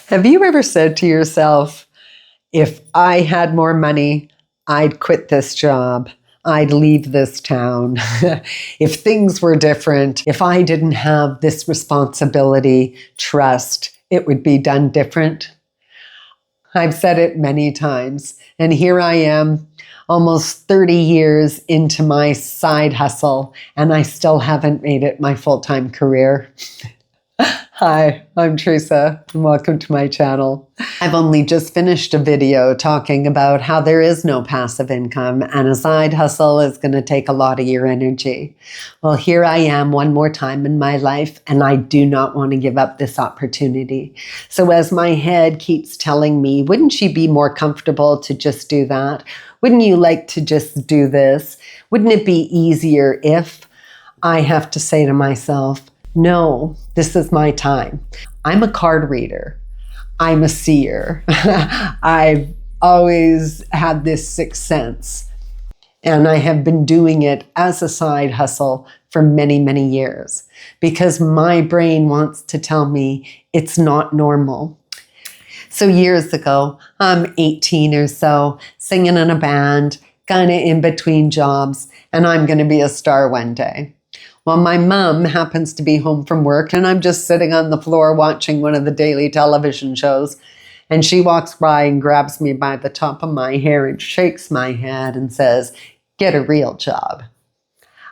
Have you ever said to yourself, if I had more money, I'd quit this job. I'd leave this town. If things were different, if I didn't have this responsibility, trust, it would be done different? I've said it many times, and here I am, almost 30 years into my side hustle, and I still haven't made it my full-time career. Hi, I'm Teresa, and welcome to my channel. I've only just finished a video talking about how there is no passive income and a side hustle is going to take a lot of your energy. Well, here I am one more time in my life, and I do not want to give up this opportunity. So as my head keeps telling me, wouldn't you be more comfortable to just do that? Wouldn't you like to just do this? Wouldn't it be easier if? I have to say to myself, no, this is my time. I'm a card reader. I'm a seer. I've always had this sixth sense, and I have been doing it as a side hustle for many, many years because my brain wants to tell me it's not normal. So years ago, I'm 18 or so, singing in a band, kind of in between jobs, and I'm going to be a star one day. Well, my mom happens to be home from work, and I'm just sitting on the floor watching one of the daily television shows, and she walks by and grabs me by the top of my hair and shakes my head and says, "Get a real job."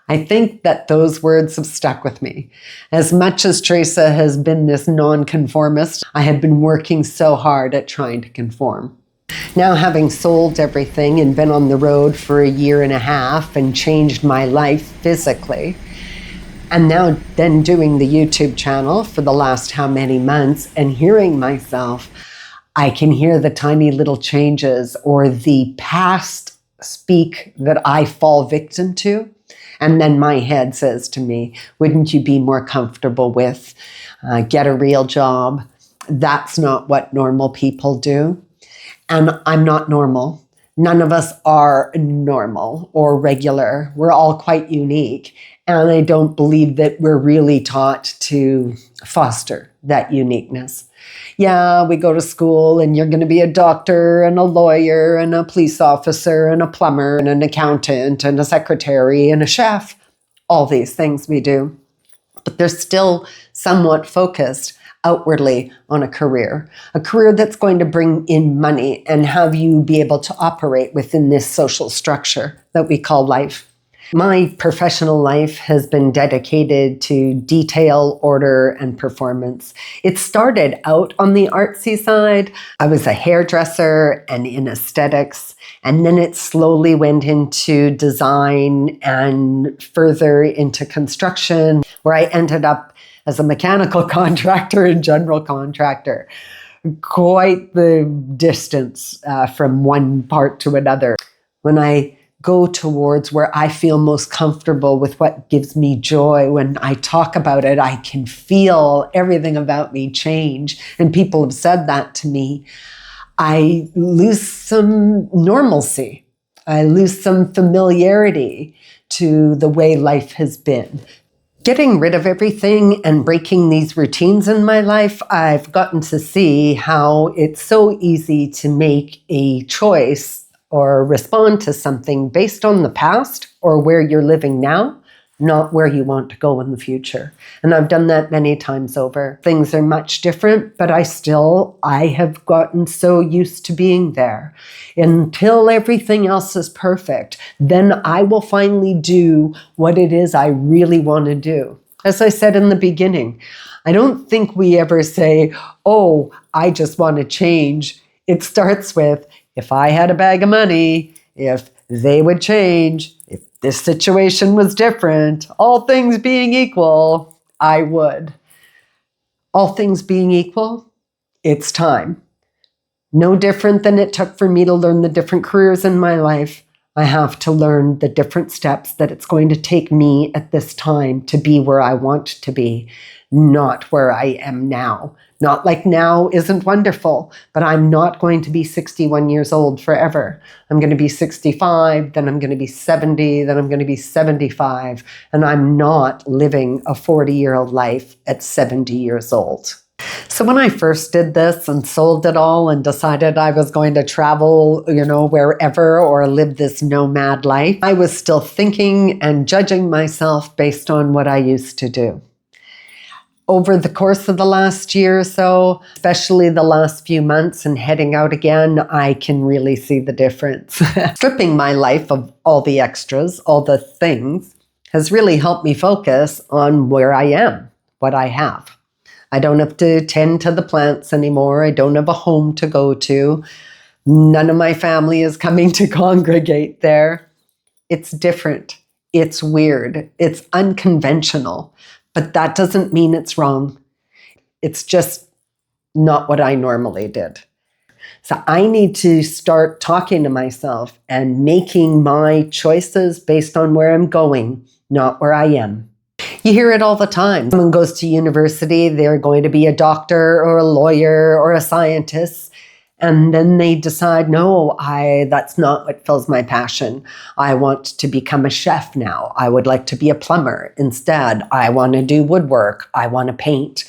I think that those words have stuck with me. As much as Teresa has been this nonconformist, I had been working so hard at trying to conform. Now, having sold everything and been on the road for a year and a half and changed my life physically, and now then doing the YouTube channel for the last how many months and hearing myself, I can hear the tiny little changes or the past speak that I fall victim to. And then my head says to me, wouldn't you be more comfortable with get a real job? That's not what normal people do. And I'm not normal. None of us are normal or regular. We're all quite unique. And I don't believe that we're really taught to foster that uniqueness. Yeah, we go to school and you're going to be a doctor and a lawyer and a police officer and a plumber and an accountant and a secretary and a chef. All these things we do. But they're still somewhat focused outwardly on a career that's going to bring in money and have you be able to operate within this social structure that we call life. My professional life has been dedicated to detail, order, and performance. It started out on the artsy side. I was a hairdresser and in aesthetics, and then it slowly went into design and further into construction, where I ended up as a mechanical contractor and general contractor. Quite the distance from one part to another. When I go towards where I feel most comfortable with what gives me joy, when I talk about it, I can feel everything about me change. And people have said that to me. I lose some normalcy. I lose some familiarity to the way life has been. Getting rid of everything and breaking these routines in my life, I've gotten to see how it's so easy to make a choice or respond to something based on the past or where you're living now, not where you want to go in the future. And I've done that many times over. Things are much different, but I have gotten so used to being there. Until everything else is perfect, then I will finally do what it is I really want to do. As I said in the beginning, I don't think we ever say, oh, I just want to change. It starts with, if I had a bag of money, if they would change, if this situation was different, all things being equal, I would. All things being equal, it's time. No different than it took for me to learn the different careers in my life. I have to learn the different steps that it's going to take me at this time to be where I want to be, not where I am now. Not like now isn't wonderful, but I'm not going to be 61 years old forever. I'm going to be 65, then I'm going to be 70, then I'm going to be 75, and I'm not living a 40-year-old life at 70 years old. So when I first did this and sold it all and decided I was going to travel, wherever or live this nomad life, I was still thinking and judging myself based on what I used to do. Over the course of the last year or so, especially the last few months and heading out again, I can really see the difference. Stripping my life of all the extras, all the things, has really helped me focus on where I am, what I have. I don't have to tend to the plants anymore. I don't have a home to go to. None of my family is coming to congregate there. It's different. It's weird. It's unconventional. But that doesn't mean it's wrong. It's just not what I normally did. So I need to start talking to myself and making my choices based on where I'm going, not where I am. You hear it all the time. Someone goes to university, they're going to be a doctor or a lawyer or a scientist, and then they decide, no, that's not what fills my passion. I want to become a chef now. I would like to be a plumber instead. I want to do woodwork. I want to paint.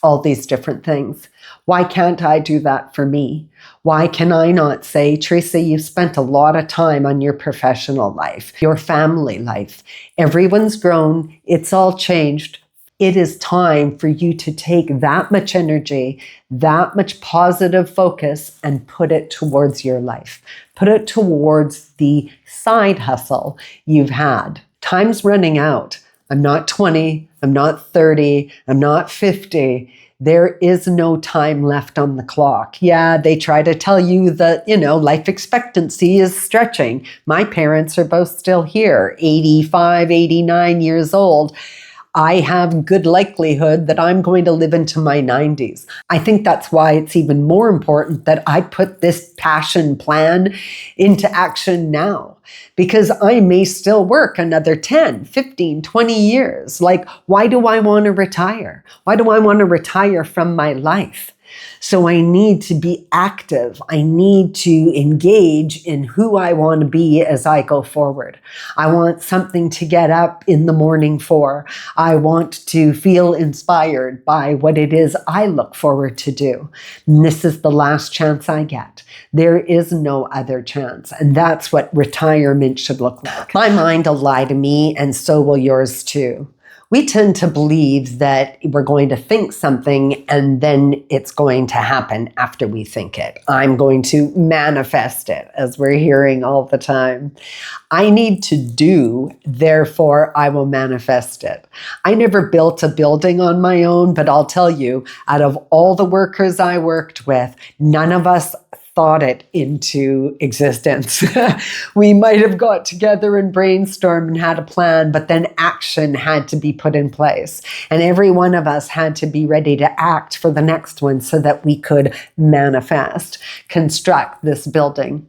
All these different things. Why can't I do that for me? Why can I not say, Teresa, you've spent a lot of time on your professional life, your family life. Everyone's grown. It's all changed. It is time for you to take that much energy, that much positive focus, and put it towards your life. Put it towards the side hustle you've had. Time's running out. I'm not 20, I'm not 30, I'm not 50. There is no time left on the clock. Yeah, they try to tell you that, life expectancy is stretching. My parents are both still here, 85, 89 years old. I have good likelihood that I'm going to live into my 90s. I think that's why it's even more important that I put this passion plan into action now, because I may still work another 10, 15, 20 years. Like, why do I want to retire? Why do I want to retire from my life? So I need to be active. I need to engage in who I want to be as I go forward. I want something to get up in the morning for. I want to feel inspired by what it is I look forward to do. And this is the last chance I get. There is no other chance. And that's what retirement should look like. My mind will lie to me, and so will yours too. We tend to believe that we're going to think something and then it's going to happen after we think it. I'm going to manifest it, as we're hearing all the time. I need to do, therefore I will manifest it. I never built a building on my own, but I'll tell you, out of all the workers I worked with, none of us thought it into existence. We might have got together and brainstormed and had a plan, but then action had to be put in place. And every one of us had to be ready to act for the next one so that we could manifest, construct this building.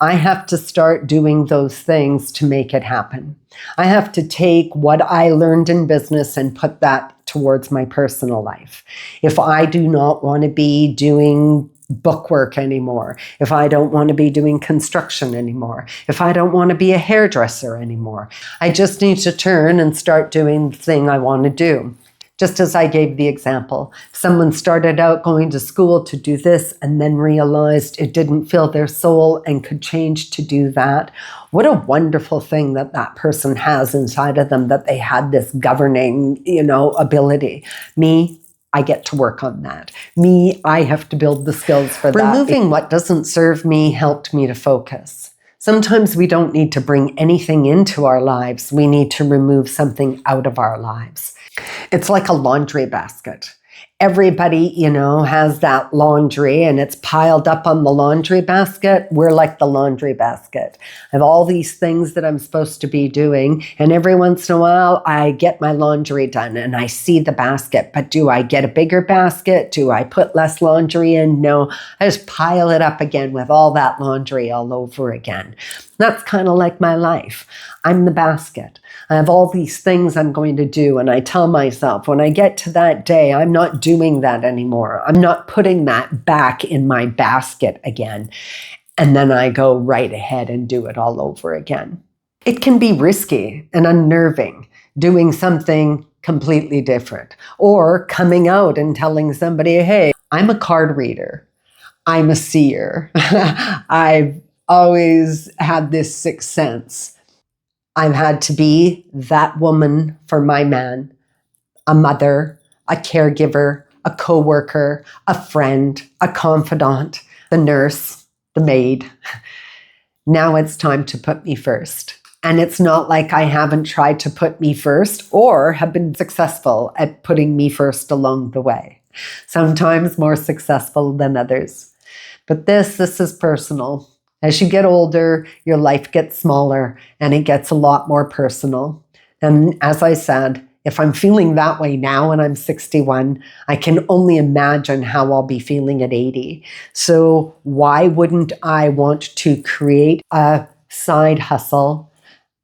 I have to start doing those things to make it happen. I have to take what I learned in business and put that towards my personal life. If I do not want to be doing bookwork anymore, if I don't want to be doing construction anymore, if I don't want to be a hairdresser anymore, I just need to turn and start doing the thing I want to do. Just as I gave the example, someone started out going to school to do this and then realized it didn't fill their soul and could change to do that. What a wonderful thing that person has inside of them, that they had this governing, ability. Me, I get to work on that. Me, I have to build the skills for that. Removing what doesn't serve me helped me to focus. Sometimes we don't need to bring anything into our lives. We need to remove something out of our lives. It's like a laundry basket. Everybody, has that laundry and it's piled up on the laundry basket. We're like the laundry basket. I have all these things that I'm supposed to be doing. And every once in a while, I get my laundry done and I see the basket. But do I get a bigger basket? Do I put less laundry in? No, I just pile it up again with all that laundry all over again. That's kind of like my life. I'm the basket. I have all these things I'm going to do, and I tell myself, when I get to that day, I'm not doing that anymore. I'm not putting that back in my basket again. And then I go right ahead and do it all over again. It can be risky and unnerving, doing something completely different. Or coming out and telling somebody, hey, I'm a card reader. I'm a seer. I've always had this sixth sense. I've had to be that woman for my man, a mother, a caregiver, a coworker, a friend, a confidant, the nurse, the maid. Now it's time to put me first. And it's not like I haven't tried to put me first or have been successful at putting me first along the way. Sometimes more successful than others. But this is personal. As you get older, your life gets smaller and it gets a lot more personal. And as I said, if I'm feeling that way now and I'm 61, I can only imagine how I'll be feeling at 80. So why wouldn't I want to create a side hustle,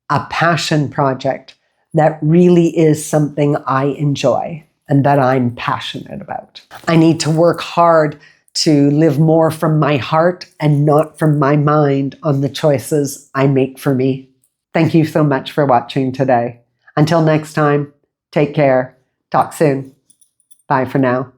a passion project that really is something I enjoy and that I'm passionate about? I need to work hard to live more from my heart and not from my mind on the choices I make for me. Thank you so much for watching today. Until next time, take care. Talk soon. Bye for now.